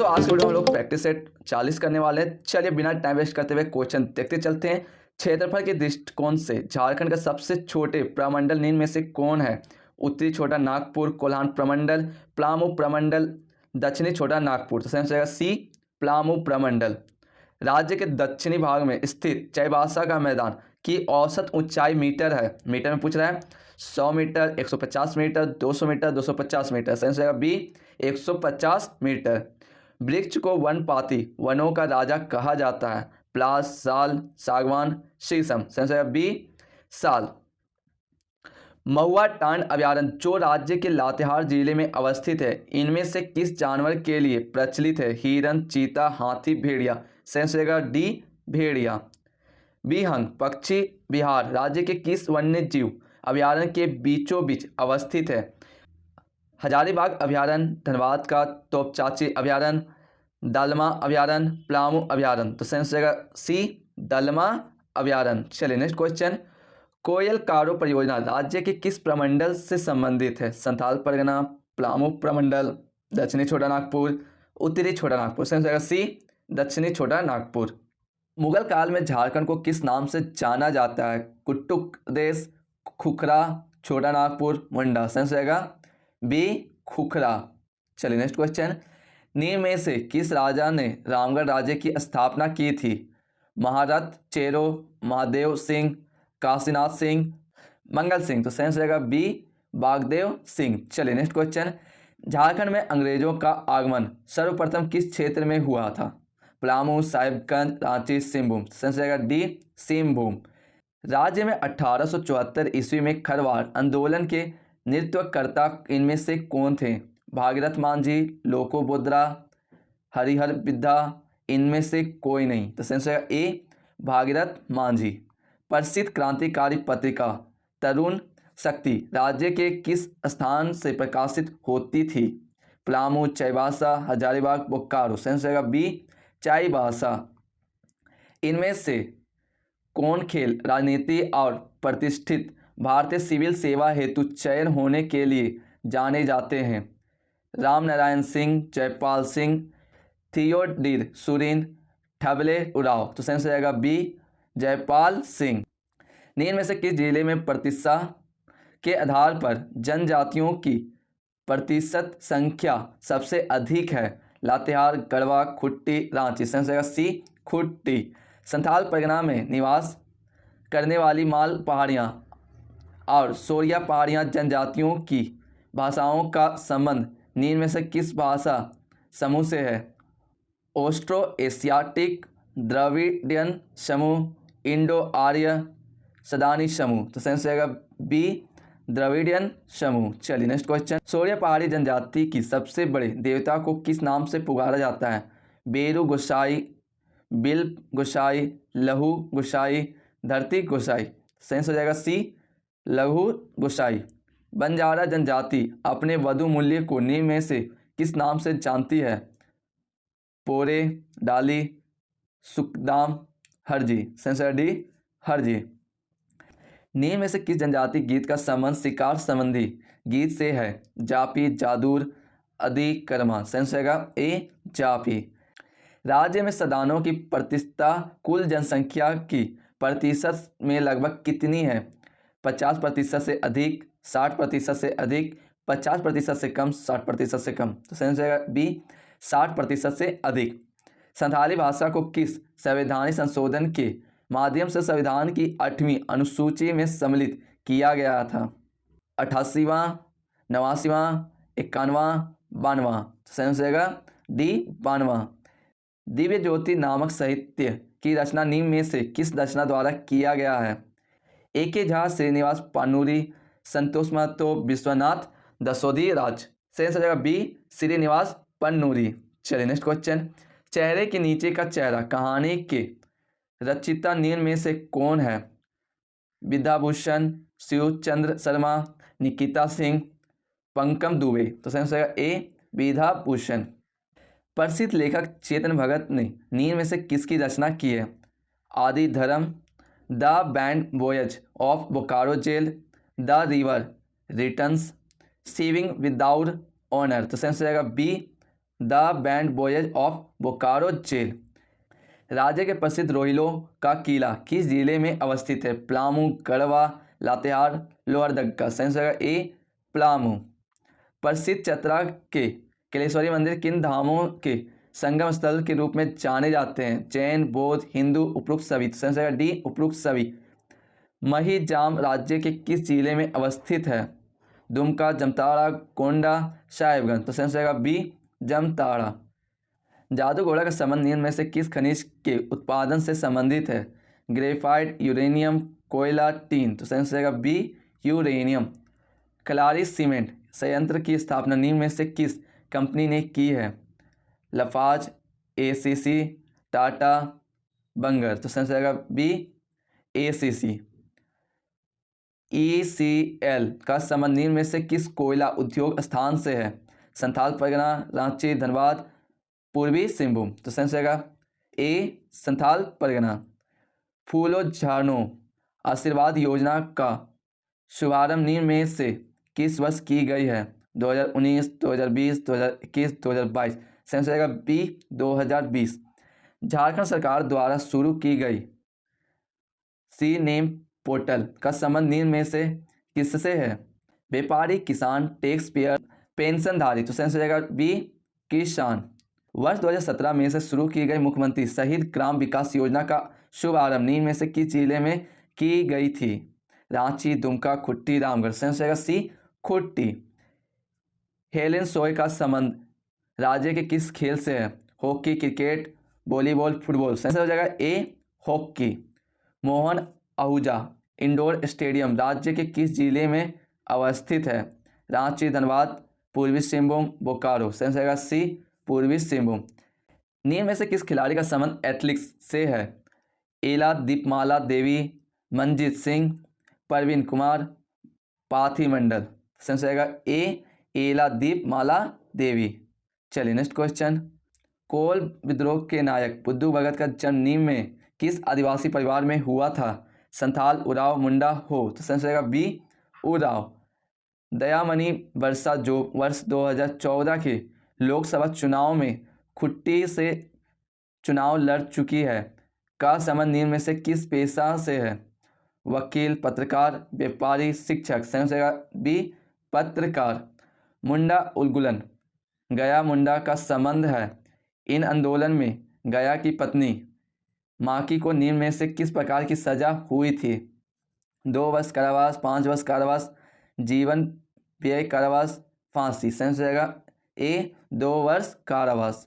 दोस्तों आज के वीडियो हम लोग प्रैक्टिस सेट 40 करने वाले हैं। चलिए बिना टाइम वेस्ट करते हुए क्वेश्चन देखते चलते हैं। क्षेत्रफल के दृष्टिकोण से झारखंड का सबसे छोटे प्रमंडल निम्न में से कौन है? उत्तरी छोटा नागपुर, कोल्हान प्रमंडल, पलामू प्रमंडल, दक्षिणी छोटा नागपुर। तो सही आंसर जाएगा सी, पलामू प्रमंडल। राज्य के दक्षिणी भाग में स्थित चाईबासा का मैदान की औसत ऊंचाई मीटर है। मीटर में पूछ रहा है। 100 मीटर, 150 मीटर, 200 मीटर, 250 मीटर। सही आंसर जाएगा बी, 150 मीटर। वृक्ष को वनपाती वनों का राजा कहा जाता है। प्लास, साल, सागवान, शीशम। सही आंसर जाएगा बी, साल। महुआ टांड अभयारण्य जो राज्य के लातेहार जिले में अवस्थित है, इनमें से किस जानवर के लिए प्रचलित है? हिरन, चीता, हाथी, भेड़िया। सही आंसर जाएगा डी, भेड़िया। बिहंग पक्षी बिहार राज्य के किस वन्य जीव अभयारण्य के बीचों बीच अवस्थित है? हजारीबाग अभयारण्य, धनबाद का तोपचाची अभयारण्य, दलमा अभयारण्य, पलामू अभयारण्य। तो सही आंसर जाएगा सी, दलमा अभयारण्य। चलिए नेक्स्ट क्वेश्चन। कोयल कारो परियोजना राज्य के किस प्रमंडल से संबंधित है? संथाल परगना, पलामू प्रमंडल, दक्षिणी छोटा नागपुर, उत्तरी छोटा नागपुर। सही आंसर जाएगा सी, दक्षिणी छोटा नागपुर। मुगल काल में झारखंड को किस नाम से जाना जाता है? कुट्टुक देश, खुखरा, छोटा नागपुर, मुंडा। सही आंसर जाएगा बी, खुखरा। चलिए नेक्स्ट क्वेश्चन। निम्न में से किस राजा ने रामगढ़ राज्य की स्थापना की थी? महारथ चेरो, महादेव सिंह, काशीनाथ सिंह, मंगल सिंह। तो सही आंसर जाएगा बी, बागदेव सिंह। चलिए नेक्स्ट क्वेश्चन। झारखंड में अंग्रेजों का आगमन सर्वप्रथम किस क्षेत्र में हुआ था? पलामू, साहिबगंज, रांची, सिंहभूम। सही आंसर जाएगा डी, सिंहभूम। राज्य में 1874 ईस्वी में खरवार आंदोलन के नेतृत्वकर्ता इनमें से कौन थे? भागीरथ मांझी, लोको बोद्रा, हरिहर बिद्धा, इनमें से कोई नहीं। तो सही आंसर है ए, भागीरथ मांझी। प्रसिद्ध क्रांतिकारी पत्रिका तरुण शक्ति राज्य के किस स्थान से प्रकाशित होती थी? पलामू, चाईबासा, हजारीबाग, बोकारो। सही आंसर है बी, चाईबासा। इनमें से कौन खेल राजनीति और प्रतिष्ठित भारतीय सिविल सेवा हेतु चयन होने के लिए जाने जाते हैं? राम नारायण सिंह, जयपाल सिंह, थियोडीर सुरीन, ठबले उराव। तो सही आंसर जाएगा बी, जयपाल सिंह। निम्न में से किस जिले में प्रतिशा के आधार पर जनजातियों की प्रतिशत संख्या सबसे अधिक है? लातेहार, गढ़वा, खुट्टी, रांची। सही आंसर जाएगा सी, खुट्टी। संथाल परगना में निवास करने वाली माल पहाड़ियाँ और सोरिया पहाड़ियाँ जनजातियों की भाषाओं का संबंध निम्न में से किस भाषा समूह से है? ऑस्ट्रो एशियाटिक, द्रविडियन समूह, इंडो आर्य, सदानी समूह। तो सही आंसर जाएगा बी, द्रविडियन समूह। चलिए नेक्स्ट क्वेश्चन। सोरिया पहाड़ी जनजाति की सबसे बड़े देवता को किस नाम से पुकारा जाता है? बेरू गोसाई, बिल्ब गोसाई, लहू गोसाई, धरती गोसाई। सही आंसर जाएगा सी, लहू गोसाई। बंजारा जनजाति अपने वधु मूल्य को निम्न में से किस नाम से जानती है? पोरे, डाली, सुखदाम, हरजी। सही आंसर डी, हरजी। निम्न में से किस जनजाति गीत का संबंध शिकार संबंधी गीत से है? जापी, जादूर, अधिकर्मा। सही आंसर जाएगा ए, जापी। राज्य में सदानों की प्रतिशतता कुल जनसंख्या की प्रतिशत में लगभग कितनी है? 50% से अधिक, 60% से अधिक, 50% से कम, 60% से कम। तो सही आंसर जाएगा बी, 60% से अधिक। संथाली भाषा को किस संवैधानिक संशोधन के माध्यम से संविधान की 8वीं अनुसूची में सम्मिलित किया गया था? 88वां, 89वां, 91वां, 92वां। सही आंसर जाएगा डी, 92वां। दिव्य ज्योति नामक साहित्य की रचना निम्न में से किस रचना द्वारा किया गया है? ए.के. झा, श्रीनिवास पानूरी, संतोष महतो, विश्वनाथ दसोदीराज। सही आंसर जाएगा बी, श्रीनिवास पन्नूरी। चलिए नेक्स्ट क्वेश्चन। चेहरे के नीचे का चेहरा कहानी के रचयिता निम्न में से कौन है? विद्याभूषण, शिव चंद्र शर्मा, निकिता सिंह, पंकम दुबे। तो सही आंसर जाएगा ए, विद्याभूषण। प्रसिद्ध लेखक चेतन भगत ने निम्न में से किसकी रचना की है? Adi Dharma, the band boys of Bokaro jail, the river returns, saving without honour. तो सही आंसर जाएगा B, the band boys of Bokaro jail. राज्य के प्रसिद्ध रोहिलों का किला किस जिले में अवस्थित है? पलामू, गढ़वा, लातेहार, लोहरदगा। सही जगह ए पलामू। प्रसिद्ध चतरा के कलेश्वरी मंदिर किन धामों के संगम स्थल के रूप में जाने जाते हैं? जैन, बौद्ध, हिंदू, उपरोक्त सभी। सही जगह डी उपरोक्त सभी। महिजाम राज्य के किस जिले में अवस्थित है? दुमका, जामताड़ा, गोंडा, साहिबगंज। तो सही जगह बी जामताड़ा। जादू घोड़ा का संबंध निम्न में से किस खनिज के उत्पादन से संबंधित है? ग्रेफाइट, यूरेनियम, कोयला, टीन। तो सही जगह बी यूरेनियम। कलारी सीमेंट संयंत्र की स्थापना निम्न में से किस कंपनी ने की है? लफाज, एसीसी, टाटा, बंगर। तो सही जगह बी एसीसी। ईसीएल का संबंध निम्न में से किस कोयला उद्योग स्थान से है? संथाल परगना, रांची, धनबाद, पूर्वी सिंहभूम। तो सही जगह ए संथाल परगना। फूलों झरनों आशीर्वाद योजना का शुभारंभ निम्न में से किस वर्ष की गई है? 2019, 2020, 2021, 2022। सही जगह बी 2020। झारखंड सरकार द्वारा शुरू की गई सी नेम पोर्टल का संबंध निम्न में से किससे है? व्यापारी, किसान, टैक्स पेयर, पेंशनधारी। तो सही जगह बी किसान। वर्ष 2017 में से शुरू की गई मुख्यमंत्री शहीद ग्राम विकास योजना का शुभारंभ निम्न में से किस जिले में की गई थी? रांची, दुमका, खुट्टी, रामगढ़। सही जगह सी खुट्टी। हेलेन सोय का संबंध राज्य के किस खेल से है? Hockey, cricket, volleyball, football. सही जगह A hockey. Mohan Ahuja indoor stadium राज्य के किस जिले में अवस्थित है? रांची, धनबाद, पूर्वी सिंहभूम, बोकारो। सही जगह सी पूर्वी सिंहभूम। निम्न में से किस खिलाड़ी का संबंध एथलेटिक्स से है? एला दीपमाला देवी, मनजीत सिंह, परवीन कुमार, पाथी मंडल। सही जगह ए एला दीपमाला देवी। चलिए नेक्स्ट क्वेश्चन। कोल विद्रोह के नायक बुद्धू भगत का जन्म निम्न में किस आदिवासी परिवार में हुआ था? संथाल, उराव, मुंडा, हो। तो सही जगह बी उराव। दयामणि बरसा जो वर्ष 2014 के लोकसभा चुनाव में खुट्टी से चुनाव लड़ चुकी है का संबंध निम्न में से किस पेशा से है? वकील, पत्रकार, व्यापारी, शिक्षक। सही जगह बी पत्रकार। मुंडा उलगुलन गया मुंडा का संबंध है। इन आंदोलन में गया की पत्नी माकी को निम्न में से किस प्रकार की सजा हुई थी? 2 वर्ष कारावास, 5 वर्ष कारावास, जीवन व्यय कारावास, फांसी। सही जगह ए 2 वर्ष कारावास।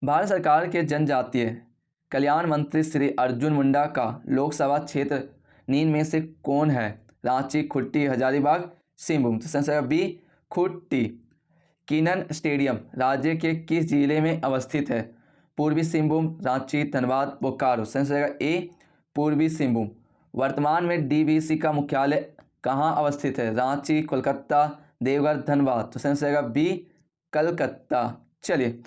भारत सरकार के जनजातीय कल्याण मंत्री श्री अर्जुन मुंडा का लोकसभा क्षेत्र निम्न में से कौन है? रांची, खुट्टी, हजारीबाग, सिंहभूम। तो सही जगह बी खुट्टी। किनन स्टेडियम राज्य के किस जिले में अवस्थित है? पूर्वी सिंहभूम, रांची, धनबाद, बोकारो। सही जगह ए पूर्वी सिंहभूम। वर्तमान में डीवीसी का मुख्यालय कहाँ अवस्थित है? रांची, कोलकाता, देवघर, धनबाद। तो सही जगह बी कलकत्ता। चलिए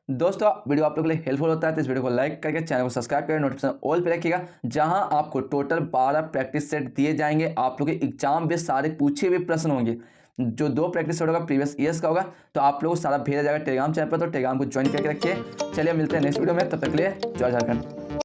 दोस्तों, वीडियो आप लोगों के लिए हेल्पफुल होता है तो इस वीडियो को लाइक करके चैनल को सब्सक्राइब करके नोटिफिकेशन ऑल पे रखिएगा, जहां आपको टोटल 12 प्रैक्टिस सेट दिए जाएंगे। आप लोग के एग्जाम में सारे पूछे हुए प्रश्न होंगे। जो 2 प्रैक्टिस सेट होगा प्रीवियस ईयर्स का होगा, तो आप लोगों को सारा भेजा जाएगा टेलीग्राम चैनल पर, तो टेलीग्राम को ज्वाइन करके रखिए। चलिए मिलते हैं नेक्स्ट वीडियो में, तब तक के लिए जय झारखंड।